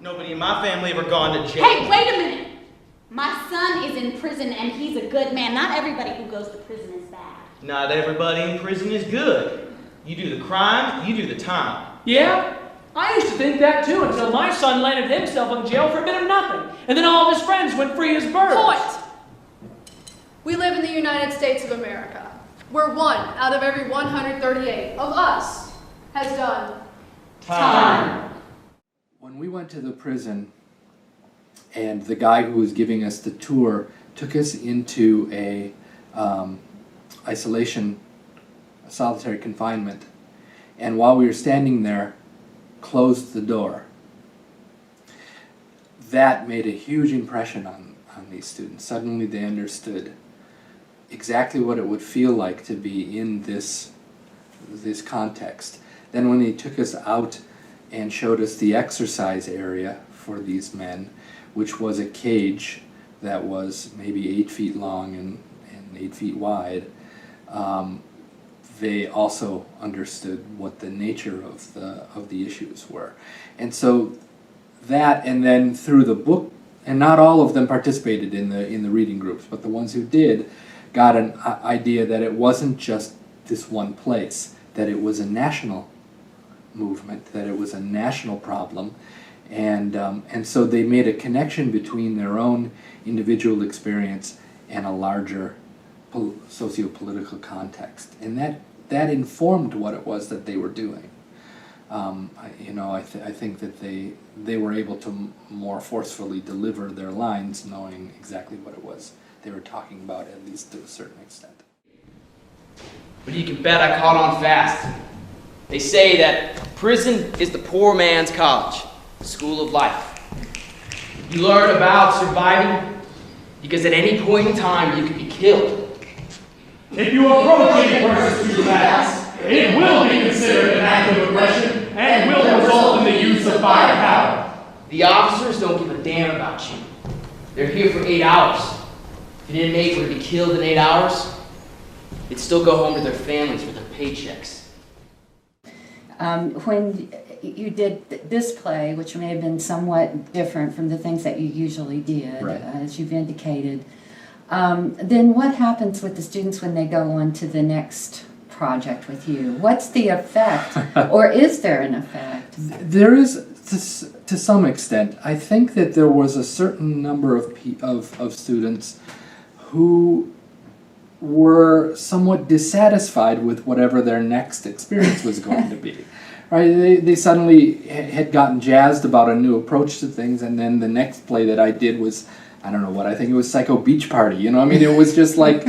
Nobody in my family ever gone to jail. Hey, wait a minute. My son is in prison and he's a good man. Not everybody who goes to prison is bad. Not everybody in prison is good. You do the crime, you do the time. Yeah? I used to think that too until my son landed himself in jail for a bit of nothing. And then all of his friends went free as birds. Point! We live in the United States of America, where 1 out of every 138 of us has done time. When we went to the prison, and the guy who was giving us the tour took us into a isolation, solitary confinement, and while we were standing there, closed the door. That made a huge impression on these students. Suddenly they understood exactly what it would feel like to be in this context. Then when he took us out and showed us the exercise area for these men, which was a cage that was maybe 8 feet long and 8 feet wide, they also understood what the nature of the issues were. And so that, and then through the book, and not all of them participated in the reading groups, but the ones who did got an idea that it wasn't just this one place, that it was a national movement, that it was a national problem, and so they made a connection between their own individual experience and a larger socio-political context, and that informed what it was that they were doing. I think that they were able to more forcefully deliver their lines, knowing exactly what it was they were talking about, at least to a certain extent. But you can bet I caught on fast. They say that prison is the poor man's college, the school of life. You learn about surviving because at any point in time you could be killed. If you approach any person too fast, it will be considered an act of aggression and will result in the use of firepower. The officers don't give a damn about you. They're here for 8 hours. If an inmate were to be killed in 8 hours, they'd still go home to their families with their paychecks. When you did this play, which may have been somewhat different from the things that you usually did, right, as you've indicated, then what happens with the students when they go on to the next project with you? What's the effect, or is there an effect? There is, to some extent. I think that there was a certain number of students who were somewhat dissatisfied with whatever their next experience was going to be. Right? They suddenly had gotten jazzed about a new approach to things, and then the next play that I did was, I don't know what, I think it was Psycho Beach Party. You know, I mean, it was just like,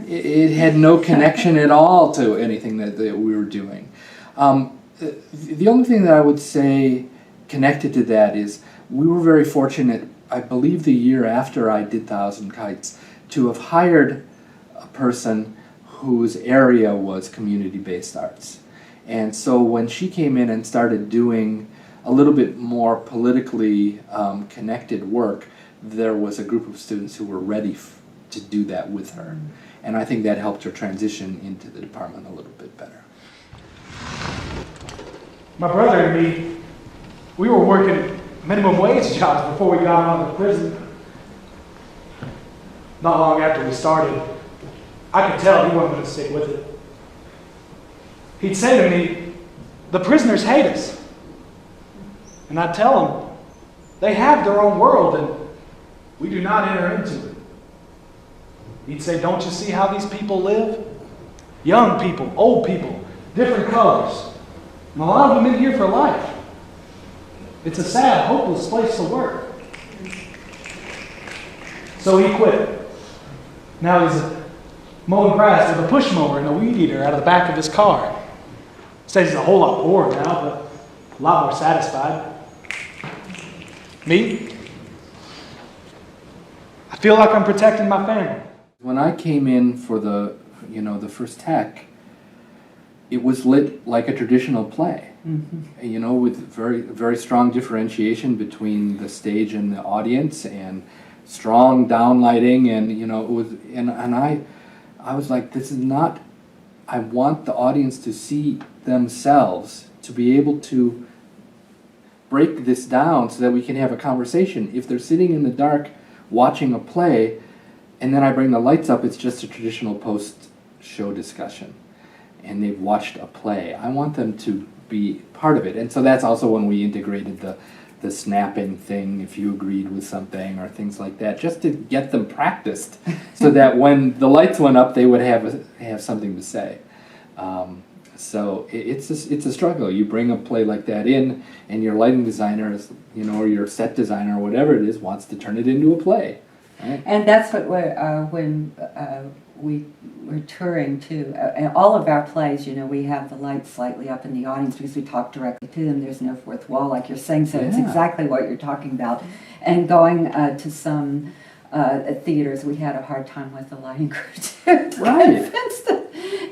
it had no connection at all to anything that we were doing. The only thing that I would say connected to that is we were very fortunate, I believe the year after I did Thousand Kites, to have hired a person whose area was community-based arts. And so when she came in and started doing a little bit more politically connected work, there was a group of students who were ready to do that with her. And I think that helped her transition into the department a little bit better. My brother and me, we were working minimum wage jobs before we got out of prison. Not long after we started, I could tell he wasn't going to stick with it. He'd say to me, "The prisoners hate us." And I'd tell him, they have their own world and we do not enter into it. He'd say, "Don't you see how these people live? Young people, old people, different colors. And a lot of them in here for life. It's a sad, hopeless place to work." So he quit. Now he's mowing grass with a push mower and a weed eater out of the back of his car. Says he's a whole lot poorer now, but a lot more satisfied. Me? I feel like I'm protecting my family. When I came in for the first tech, it was lit like a traditional play. Mm-hmm. With very, very strong differentiation between the stage and the audience, and strong downlighting, and it was, and I was like, this is not. I want the audience to see themselves, to be able to break this down so that we can have a conversation. If they're sitting in the dark watching a play, and then I bring the lights up, it's just a traditional post-show discussion. And they've watched a play. I want them to be part of it. And so that's also when we integrated the snapping thing, if you agreed with something or things like that, just to get them practiced so that when the lights went up, they would have something to say. So it's a struggle. You bring a play like that in, and your lighting designer, or your set designer, or whatever it is, wants to turn it into a play. Right? And that's what when we're touring too. In all of our plays, we have the lights slightly up in the audience because we talk directly to them. There's no fourth wall, like you're saying. So it's exactly what you're talking about. And going to some theaters, we had a hard time with the lighting crew too. Right.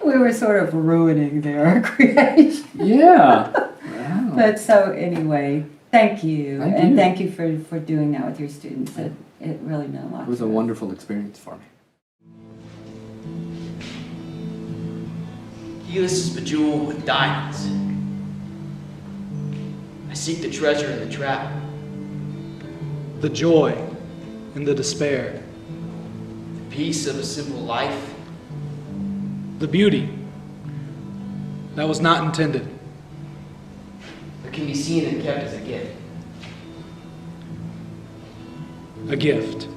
We were sort of ruining their creation. Yeah. Wow. But so anyway, thank you. Thank you. Thank you for doing that with your students. It really meant a lot. It was to a us. wonderful experience for me. Helix is bejeweled with diamonds. I seek the treasure in the trap. The joy and the despair. The peace of a simple life. The beauty that was not intended. That can be seen and kept as a gift. A gift.